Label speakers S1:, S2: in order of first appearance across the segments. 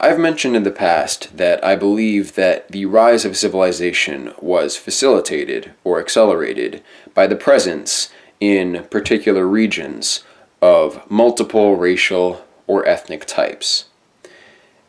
S1: I've mentioned in the past that I believe that the rise of civilization was facilitated or accelerated by the presence in particular regions of multiple racial or ethnic types.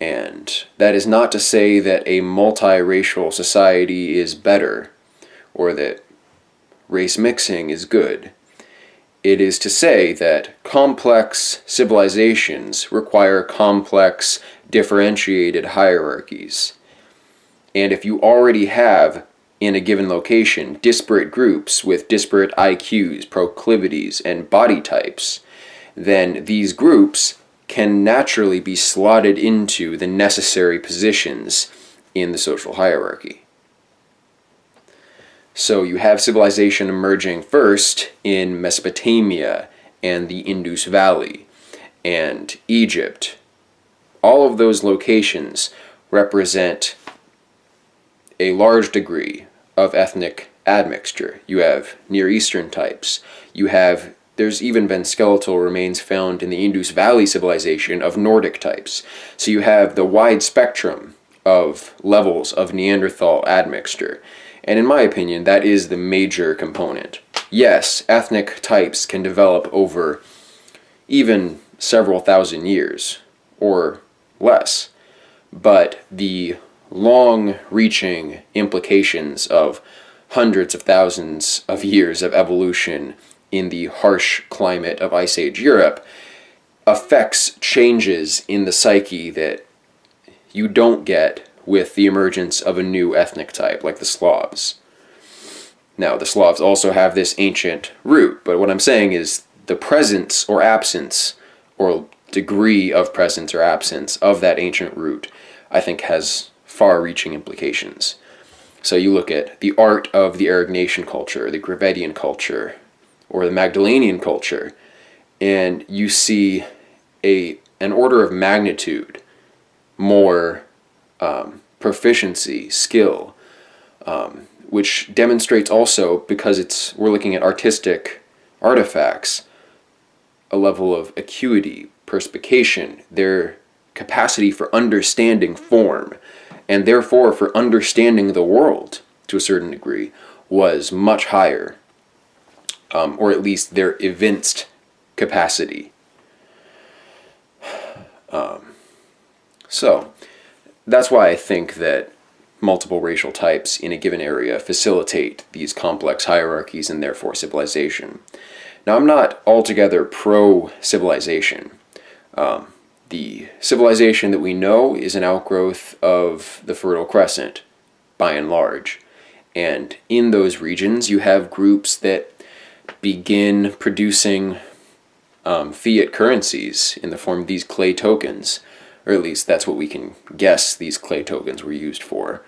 S1: And that is not to say that a multiracial society is better or that race mixing is good. It is to say that complex civilizations require complex, differentiated hierarchies. And if you already have, in a given location, disparate groups with disparate IQs, proclivities, and body types, then these groups can naturally be slotted into the necessary positions in the social hierarchy. So you have civilization emerging first in Mesopotamia and the Indus Valley and Egypt. All of those locations represent a large degree of ethnic admixture. You have Near Eastern types. There's even been skeletal remains found in the Indus Valley civilization of Nordic types. So you have the wide spectrum of levels of Neanderthal admixture. And in my opinion, that is the major component. Yes, ethnic types can develop over even several thousand years, or less. But the long-reaching implications of hundreds of thousands of years of evolution in the harsh climate of Ice Age Europe affects changes in the psyche that you don't get with the emergence of a new ethnic type, like the Slavs. Now, the Slavs also have this ancient root, but what I'm saying is the presence or absence, or degree of presence or absence of that ancient root, I think has far-reaching implications. So you look at the art of the Aurignacian culture, the Gravettian culture, or the Magdalenian culture, and you see an order of magnitude more proficiency, skill, which demonstrates also, because we're looking at artistic artifacts, a level of acuity, perspication, their capacity for understanding form, and therefore for understanding the world to a certain degree, was much higher, or at least their evinced capacity. So that's why I think that multiple racial types in a given area facilitate these complex hierarchies and therefore civilization. Now, I'm not altogether pro-civilization. The civilization that we know is an outgrowth of the Fertile Crescent, by and large. And in those regions, you have groups that begin producing fiat currencies in the form of these clay tokens, or at least that's what we can guess these clay tokens were used for.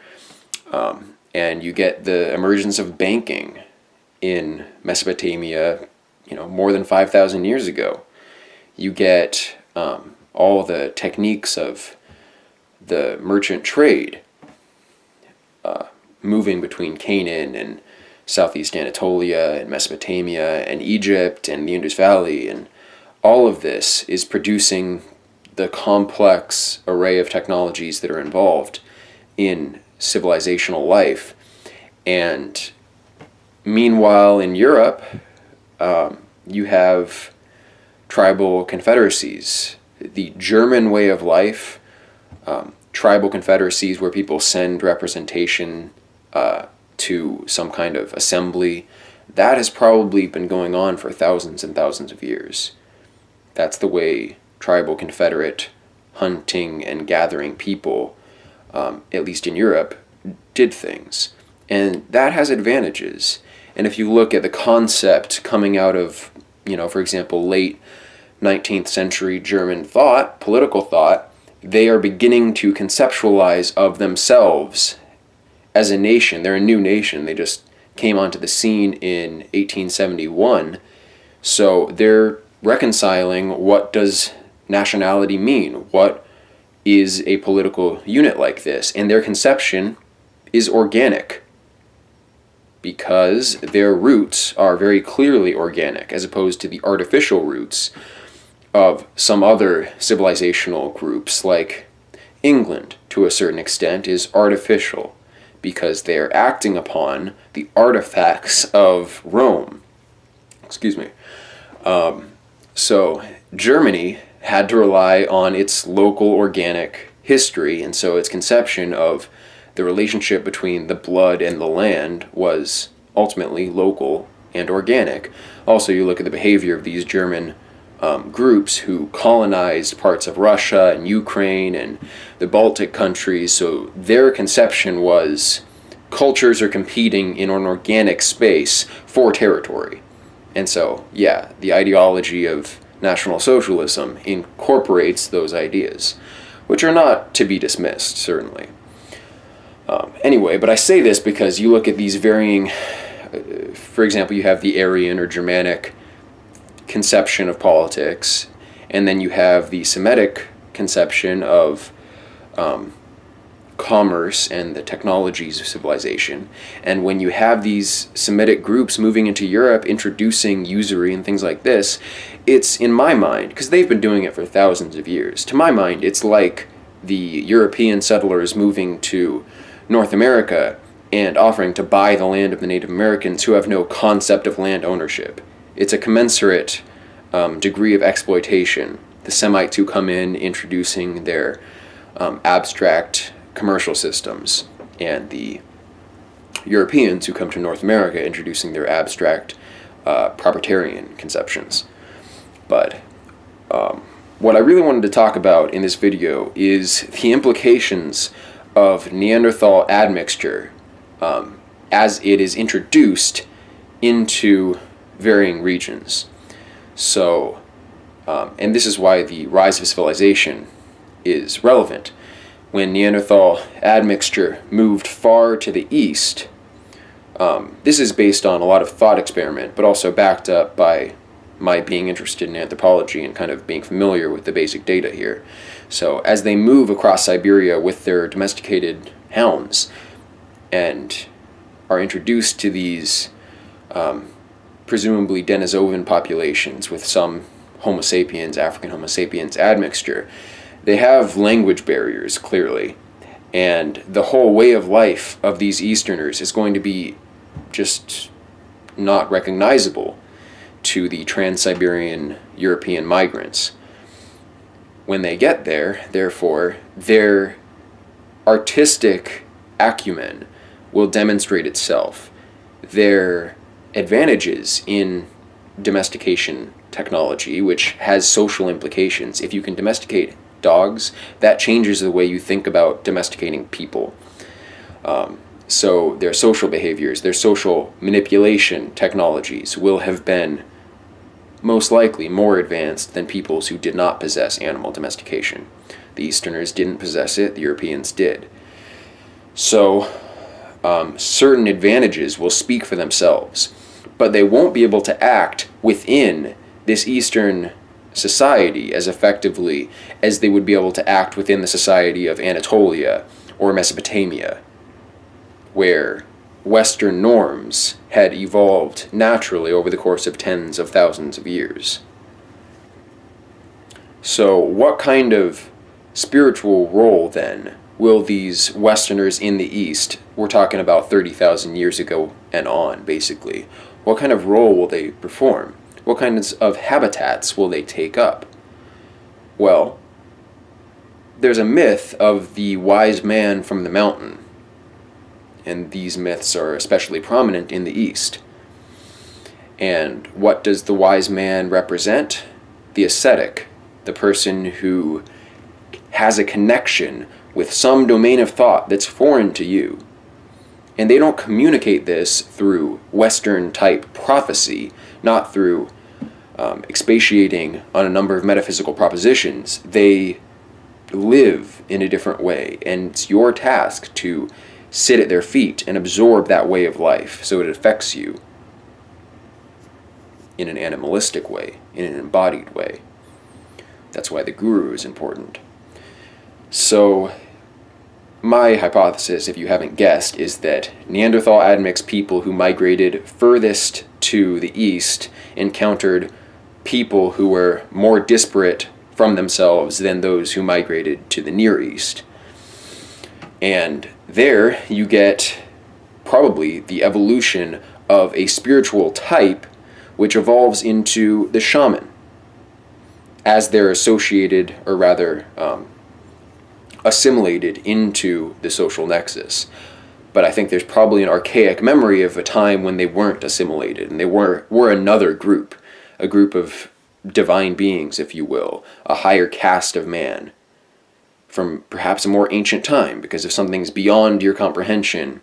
S1: And you get the emergence of banking in Mesopotamia, more than 5,000 years ago. You get all the techniques of the merchant trade, moving between Canaan and Southeast Anatolia and Mesopotamia and Egypt and the Indus Valley, and all of this is producing the complex array of technologies that are involved in civilizational life. And meanwhile, in Europe, you have tribal confederacies. The German way of life, tribal confederacies where people send representation to some kind of assembly, that has probably been going on for thousands and thousands of years. That's the way tribal confederate hunting and gathering people, at least in Europe, did things. And that has advantages. And if you look at the concept coming out of, for example, late 19th century German thought, political thought, they are beginning to conceptualize of themselves as a nation. They're a new nation. They just came onto the scene in 1871. So they're reconciling, what does nationality mean? What is a political unit like this? And their conception is organic, because their roots are very clearly organic, as opposed to the artificial roots of some other civilizational groups like England, to a certain extent, is artificial because they are acting upon the artifacts of Rome. Excuse me. So Germany had to rely on its local organic history, and so its conception of the relationship between the blood and the land was ultimately local and organic. Also, you look at the behavior of these German groups who colonized parts of Russia and Ukraine and the Baltic countries, so their conception was cultures are competing in an organic space for territory. And so, yeah, the ideology of National Socialism incorporates those ideas, which are not to be dismissed, certainly. Anyway, but I say this because you look at these varying, for example, you have the Aryan or Germanic conception of politics, and then you have the Semitic conception of commerce and the technologies of civilization. And when you have these Semitic groups moving into Europe, introducing usury and things like this, it's, in my mind, because they've been doing it for thousands of years, to my mind, it's like the European settlers moving to North America and offering to buy the land of the Native Americans who have no concept of land ownership. It's a commensurate degree of exploitation. The Semites who come in introducing their abstract commercial systems, and the Europeans who come to North America introducing their abstract proprietarian conceptions. But what I really wanted to talk about in this video is the implications of Neanderthal admixture as it is introduced into varying regions. So, and this is why the rise of civilization is relevant. When Neanderthal admixture moved far to the east, this is based on a lot of thought experiment, but also backed up by my being interested in anthropology and kind of being familiar with the basic data here. So as they move across Siberia with their domesticated hounds and are introduced to these presumably Denisovan populations with some Homo sapiens, African Homo sapiens admixture, they have language barriers, clearly, and the whole way of life of these Easterners is going to be just not recognizable to the Trans-Siberian European migrants. When they get there, therefore, their artistic acumen will demonstrate itself. Their advantages in domestication technology, which has social implications. If you can domesticate dogs, that changes the way you think about domesticating people. So their social behaviors, their social manipulation technologies will have been most likely more advanced than peoples who did not possess animal domestication. The Easterners didn't possess it, the Europeans did. So certain advantages will speak for themselves, but they won't be able to act within this Eastern society as effectively as they would be able to act within the society of Anatolia or Mesopotamia, where Western norms had evolved naturally over the course of tens of thousands of years. So what kind of spiritual role, then, will these Westerners in the East, we're talking about 30,000 years ago and on, basically, what kind of role will they perform? What kinds of habitats will they take up? Well, there's a myth of the wise man from the mountain, and these myths are especially prominent in the East. And what does the wise man represent? The ascetic, the person who has a connection with some domain of thought that's foreign to you. And they don't communicate this through Western-type prophecy, not through expatiating on a number of metaphysical propositions. They live in a different way, and it's your task to sit at their feet and absorb that way of life so it affects you in an animalistic way, in an embodied way. That's why the guru is important. So my hypothesis, if you haven't guessed, is that Neanderthal admixed people who migrated furthest to the east encountered people who were more disparate from themselves than those who migrated to the Near East. And there you get probably the evolution of a spiritual type which evolves into the shaman as they're associated, or rather assimilated into the social nexus. But I think there's probably an archaic memory of a time when they weren't assimilated and they were another group, a group of divine beings, if you will, a higher caste of man from perhaps a more ancient time, because if something's beyond your comprehension,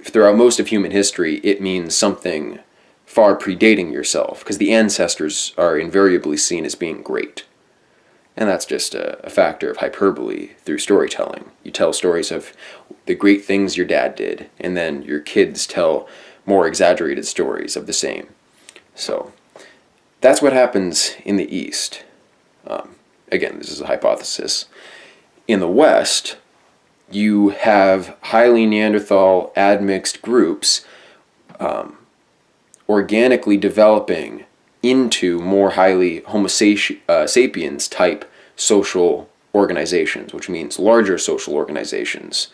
S1: throughout most of human history, it means something far predating yourself, because the ancestors are invariably seen as being great. And that's just a factor of hyperbole through storytelling. You tell stories of the great things your dad did, and then your kids tell more exaggerated stories of the same. So that's what happens in the East. Again, this is a hypothesis. In the West, you have highly Neanderthal admixed groups organically developing into more highly Homo sapiens type social organizations, which means larger social organizations.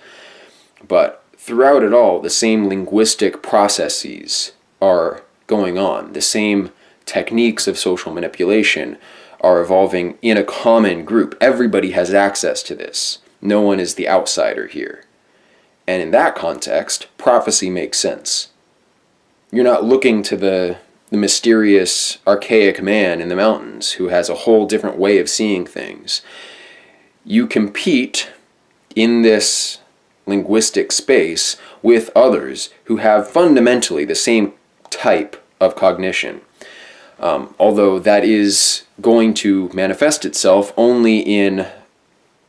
S1: But throughout it all, the same linguistic processes are going on. The same techniques of social manipulation are evolving in a common group. Everybody has access to this. No one is the outsider here. And in that context, prophecy makes sense. You're not looking to the mysterious, archaic man in the mountains who has a whole different way of seeing things. You compete in this linguistic space with others who have fundamentally the same type of cognition. Although that is going to manifest itself only in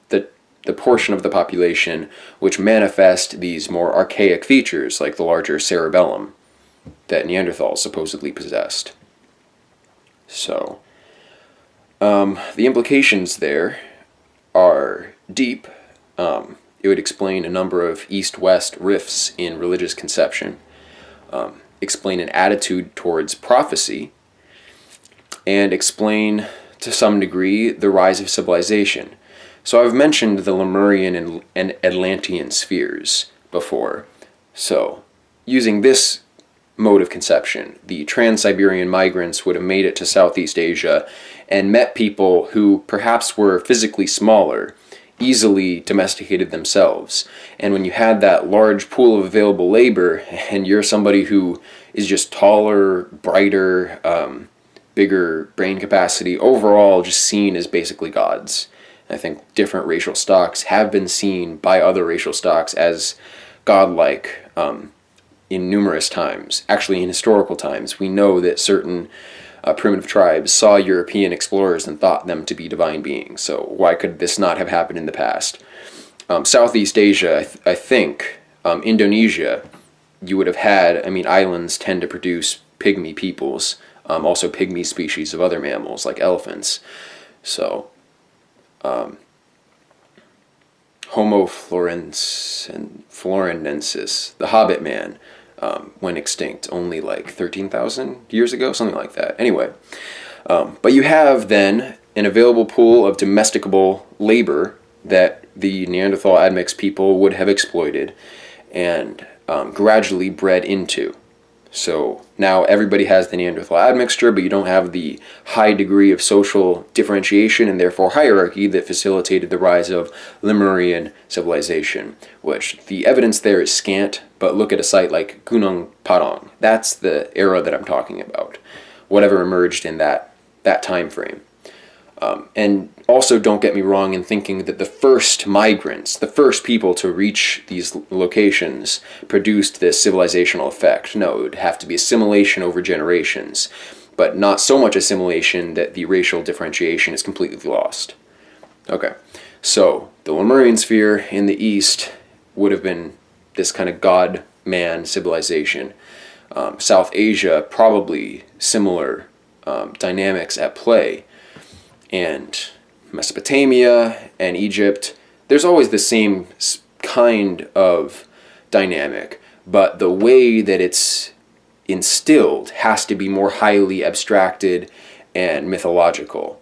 S1: the portion of the population which manifest these more archaic features, like the larger cerebellum that Neanderthals supposedly possessed. So, the implications there are deep. It would explain a number of East-West rifts in religious conception, explain an attitude towards prophecy, and explain, to some degree, the rise of civilization. So I've mentioned the Lemurian and Atlantean spheres before. So, using this mode of conception, the Trans-Siberian migrants would have made it to Southeast Asia and met people who perhaps were physically smaller, easily domesticated themselves. And when you had that large pool of available labor, and you're somebody who is just taller, brighter, bigger brain capacity, overall just seen as basically gods. I think different racial stocks have been seen by other racial stocks as godlike in numerous times. Actually, in historical times, we know that certain primitive tribes saw European explorers and thought them to be divine beings. So why could this not have happened in the past? Southeast Asia, I think, Indonesia, you would have had, islands tend to produce pygmy peoples, also pygmy species of other mammals like elephants. So, Homo florenensis, the Hobbit man, went extinct only like 13,000 years ago, something like that. Anyway, but you have then an available pool of domesticable labor that the Neanderthal admixed people would have exploited and gradually bred into. So now everybody has the Neanderthal admixture, but you don't have the high degree of social differentiation and therefore hierarchy that facilitated the rise of Lemurian civilization, which the evidence there is scant, but look at a site like Gunung Padang. That's the era that I'm talking about, whatever emerged in that time frame. And also don't get me wrong in thinking that the first migrants, the first people to reach these locations produced this civilizational effect. No, it would have to be assimilation over generations, but not so much assimilation that the racial differentiation is completely lost. Okay, so the Lemurian sphere in the East would have been this kind of god-man civilization. South Asia, probably similar dynamics at play. And Mesopotamia and Egypt, there's always the same kind of dynamic, but the way that it's instilled has to be more highly abstracted and mythological.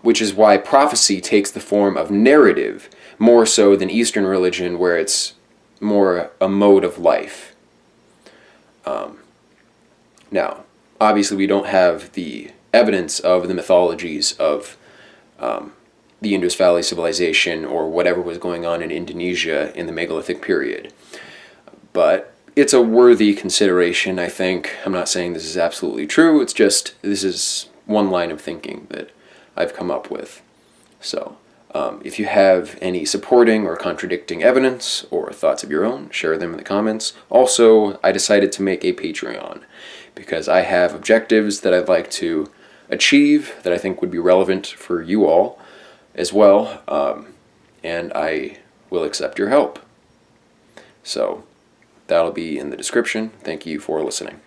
S1: which is why prophecy takes the form of narrative more so than Eastern religion, where it's more a mode of life. Now, obviously, we don't have the evidence of the mythologies of the Indus Valley Civilization or whatever was going on in Indonesia in the megalithic period. But it's a worthy consideration, I think. I'm not saying this is absolutely true, it's just this is one line of thinking that I've come up with. So, if you have any supporting or contradicting evidence or thoughts of your own, share them in the comments. Also, I decided to make a Patreon because I have objectives that I'd like to achieve that I think would be relevant for you all as well, and I will accept your help. So, that'll be in the description. Thank you for listening.